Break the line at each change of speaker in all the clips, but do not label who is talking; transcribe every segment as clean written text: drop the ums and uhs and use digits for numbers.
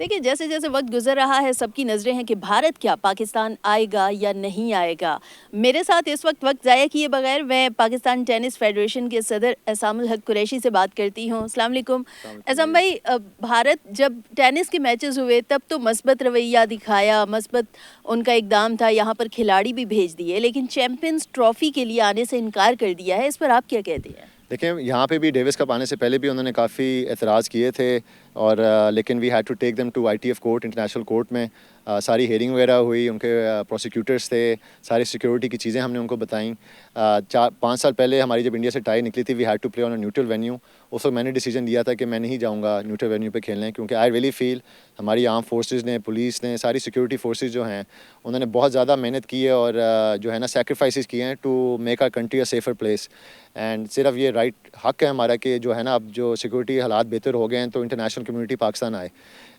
دیکھیے جیسے جیسے وقت گزر رہا ہے سب کی نظریں ہیں کہ بھارت کیا پاکستان آئے گا یا نہیں آئے گا. میرے ساتھ اس وقت ضائع کیے بغیر میں پاکستان ٹینس فیڈریشن کے صدر اعصام الحق قریشی سے بات کرتی ہوں. السلام علیکم اعصام بھائی. بھارت جب ٹینس کے میچز ہوئے تب تو مثبت رویہ دکھایا, مثبت ان کا اقدام تھا, یہاں پر کھلاڑی بھی بھیج دیے, لیکن چیمپئنز ٹرافی کے لیے آنے سے انکار کر دیا ہے. اس پر آپ کیا کہتے ہیں؟
دیکھیں یہاں پہ بھی ڈیوس کپ آنے سے پہلے بھی انہوں نے کافی اعتراض کیے تھے اور لیکن we had to take them to ITF court, international court میں ساری ہیئرنگ وغیرہ ہوئی, ان کے پروسیکیوٹرس تھے, ساری سیکیورٹی کی چیزیں ہم نے ان کو بتائیں. 4-5 سال پہلے ہماری جب انڈیا سے ٹائی نکلی تھی, we had to play on a neutral venue. اس وقت میں نے ڈیسیجن لیا تھا کہ میں نہیں جاؤں گا نیوٹرل وینیو پہ کھیلنے, کیونکہ آئی ریئلی فیل ہماری آرم فورسز نے, پولیس نے, ساری سیکیورٹی فورسز جو ہیں انہوں نے بہت زیادہ محنت کی ہے اور جو ہے نا سیکریفائسز کیے ہیں to make our country a safer place. And صرف یہ رائٹ حق ہے ہمارا کہ جو ہے نا اب جو سیکورٹی حالات بہتر ہو گئے ہیں تو انٹرنیشنل کمیونٹی پاکستان آئے.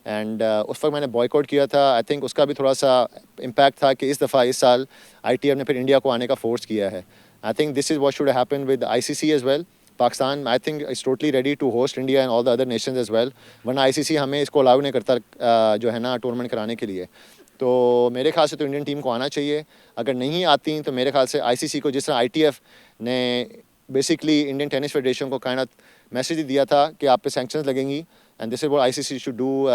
اینڈ اس وقت میں نے بوائے کاٹ کیا تھا. آئی تھنک اس کا بھی تھوڑا سا امپیکٹ تھا کہ اس دفعہ اس سال ITF نے پھر انڈیا کو آنے کا فورس کیا ہے. I think this is what should happen with ICC as well. Pakistan I think is totally ready to host India and all the other nations as well, ورنہ ICC ہمیں اس کو الاؤ نہیں کرتا جو ہے نا ٹورنامنٹ کرانے کے لیے. تو میرے خیال سے تو انڈین ٹیم کو آنا چاہیے. اگر نہیں آتی تو میرے خیال سے ICC کو, جس طرح ITF نے بیسکلی انڈین ٹینس فیڈریشن کو کائنات میسیج دیا تھا کہ آپ پہ سینکشنز لگیں گی, and this is what ICC should do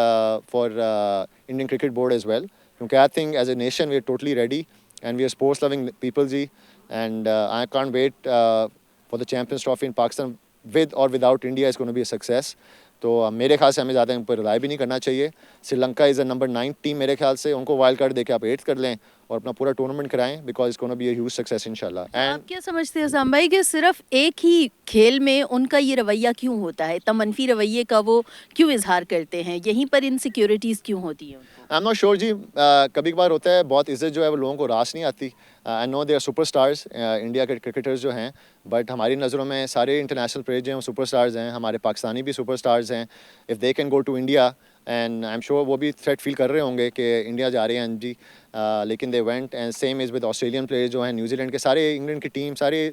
for Indian cricket board as well. کیونکہ I think as a nation we are totally ready and we are sports loving people جی, and I can't wait for the champions trophy in Pakistan with or without India is going to be a success. تو میرے خیال سے ہمیں زیادہ ان پر رلائی بھی نہیں کرنا چاہیے. سری لنکا از اے نمبر 9 ٹیم میرے خیال سے, ان کو وائلڈ کارڈ دے کے آپ 8th کر لیں اور اپنا پورا ٹورنامنٹ کرائیں, because it's gonna be a huge success انشاءاللہ.
آپ کیا سمجھتے ہیں اعصام بھائی کہ صرف ایک ہی کھیل میں ان کا یہ رویہ کیوں ہوتا ہے, اتنا منفی رویے کا وہ کیوں اظہار کرتے ہیں, یہیں پر انسیکیورٹیز کیوں ہوتی ہیں؟
آئی ایم ناٹ شیور جی, کبھی کبھار ہوتا ہے بہت عزت جو ہے وہ لوگوں کو راس نہیں آتی. I know they are super stars India کے کرکٹرز جو ہیں, بٹ ہماری نظروں میں سارے انٹرنیشنل پلیئر جو ہیں وہ سپر اسٹارز ہیں. ہمارے پاکستانی بھی سپر اسٹارز ہیں. If they can go to India, and I am sure وہ بھی تھریٹ فیل کر رہے ہوں گے کہ انڈیا جا رہے ہیں جی, لیکن they went. And same is with Australian player جو ہیں, نیوزی لینڈ کے, سارے انگلینڈ کی ٹیم سارے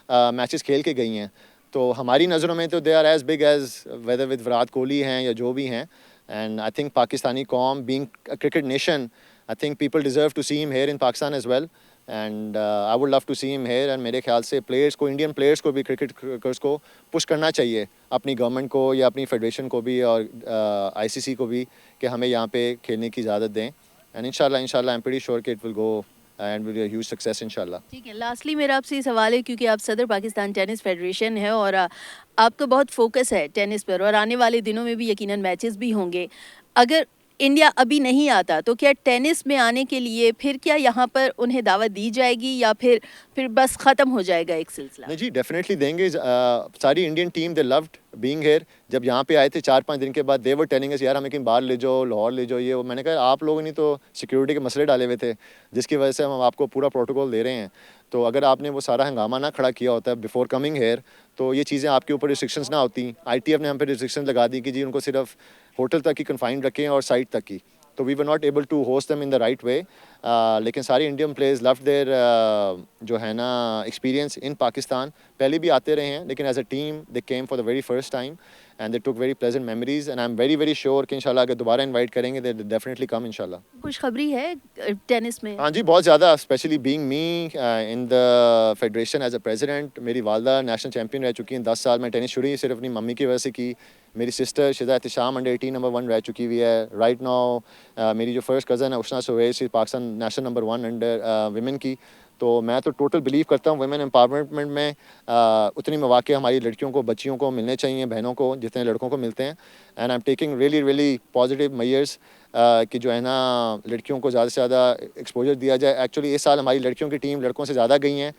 میچز کھیل کے گئی ہیں. تو ہماری نظروں میں تو they are as big as whether with Virat Kohli ہیں یا جو بھی ہیں. And I think Pakistani قوم being a cricket nation, I think people deserve to see him here in Pakistan as well. And I would love to see him here. And میرے خیال سے players کو, انڈین پلیئرس کو بھی, cricketers کو push کرنا چاہیے اپنی گورنمنٹ کو یا اپنی فیڈریشن کو بھی اور ICC کو بھی کہ ہمیں یہاں پہ کھیلنے کی اجازت دیں. اینڈ انشاءاللہ I'm pretty sure کہ it will go and will be a huge success انشاءاللہ.
ٹھیک ہے, لاسٹلی میرا آپ سے یہ سوال ہے, کیونکہ آپ صدر پاکستان ٹینس فیڈریشن ہے اور آپ کا بہت فوکس ہے ٹینس پر, اور آنے والے دنوں میں بھی یقیناً میچز بھی ہوں گے. اگر انڈیا ابھی نہیں آتا تو کیا ٹینس میں آنے کے لیے پھر کیا یہاں پر انہیں دعوت دی جائے گی یا پھر بس ختم ہو جائے گا ایک سلسلہ؟
نہیں جی, ڈیفینیٹلی دیں گے. ساری Indian team they loved being here. جب یہاں پہ آئے تھے 4-5 دن کے بعد دے ور ٹیلنگ اس یار ہمیں کہیں باہر لے جاؤ, لاہور لے جاؤ, یہ میں نے کہا آپ لوگوں نے تو سیکورٹی کے مسئلے ڈالے ہوئے تھے جس کی وجہ سے ہم آپ کو پورا پروٹوکول دے رہے ہیں. تو اگر آپ نے وہ سارا ہنگامہ نہ کھڑا کیا ہوتا ہے بیفور کمنگ ہیئر تو یہ چیزیں آپ کے اوپر ریسٹرکشنز نہ ہوتی. ITF نے ہم پہ ریسٹرکشن لگا دی کہ جی ان کو صرف ہوٹل تک ہی کنفائنڈ رکھیں اور سائٹ تک کی. تو we were not able to host them in the right way. لیکن ساری انڈین پلیئرز لو دیئر جو ہے نا ایکسپیرینس ان پاکستان. پہلے بھی آتے رہے ہیں لیکن as a team they came for the very first time and they took very pleasant memories. And I am very sure کہ انشاءاللہ اگر دوبارہ انوائٹ کریں گے دے ڈیفینیٹلی کم انشاءاللہ.
خوشخبری ہے ٹینس میں؟
ہاں جی, بہت زیادہ, especially being me in the federation as a president. میری والدہ نیشنل چیمپئن رہ چکی ہیں 10 سال. میں ٹینس شروع ہی صرف اپنی ممی کی وجہ سے کی. میری sister Shiza Ehtisham under 18 number 1 رہ چکی ہوئی ہے. رائٹ ناؤ میری جو فرسٹ کزن ہے Ashna Sohail, Pakistan national number 1 under women کی. تو میں تو ٹوٹل بلیو کرتا ہوں ویمن امپاورمنٹ میں اتنی مواقع ہماری لڑکیوں کو, بچیوں کو ملنے چاہیے, بہنوں کو, جتنے لڑکوں کو ملتے ہیں. And I am taking really positive measures کہ جو ہے نا لڑکیوں کو زیادہ سے زیادہ ایکسپوجر دیا جائے. ایکچولی اس سال ہماری لڑکیوں کی ٹیم لڑکوں سے زیادہ گئی ہیں.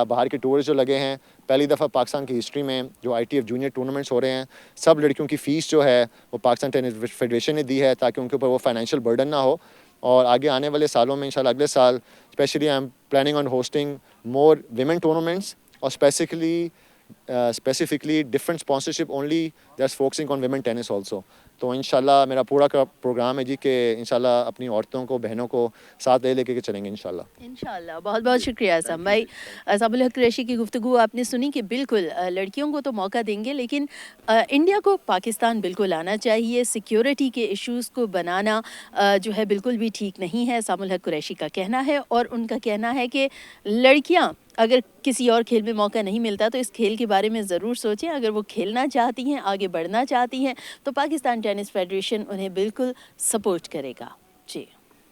باہر کے ٹورز جو لگے ہیں, پہلی دفعہ پاکستان کی ہسٹری میں جو ITF جونیئر ٹورنامنٹس ہو رہے ہیں, سب لڑکیوں کی فیس جو ہے وہ پاکستان ٹینس فیڈریشن نے دی ہے تاکہ ان کے اوپر وہ فائنینشیل برڈن نہ ہو. اور آگے آنے والے سالوں میں انشاءاللہ اگلے سال especially I am planning on hosting more women tournaments اور specifically specifically different sponsorship only that's focusing on women tennis also. تو انشاءاللہ میرا پورا کا پروگرام ہے جی کہ انشاءاللہ اپنی عورتوں کو بہنوں کو ساتھ لے کے چلیں گے انشاءاللہ.
انشاءاللہ. بہت بہت شکریہ اعصام بھائی. اعصام الحق قریشی کی گفتگو آپ نے سنی کہ بالکل لڑکیوں کو تو موقع دیں گے لیکن انڈیا کو پاکستان بالکل آنا چاہیے. سیکیورٹی کے ایشوز کو بنانا جو ہے بالکل بھی ٹھیک نہیں ہے، اعصام الحق قریشی کا کہنا ہے. اور ان کا کہنا ہے کہ لڑکیاں اگر کسی اور کھیل میں موقع نہیں ملتا تو اس کھیل کے بارے میں ضرور سوچیں. اگر وہ کھیلنا چاہتی ہیں، آگے بڑھنا چاہتی ہیں تو پاکستان ٹینس فیڈریشن انہیں بالکل سپورٹ کرے گا. جی.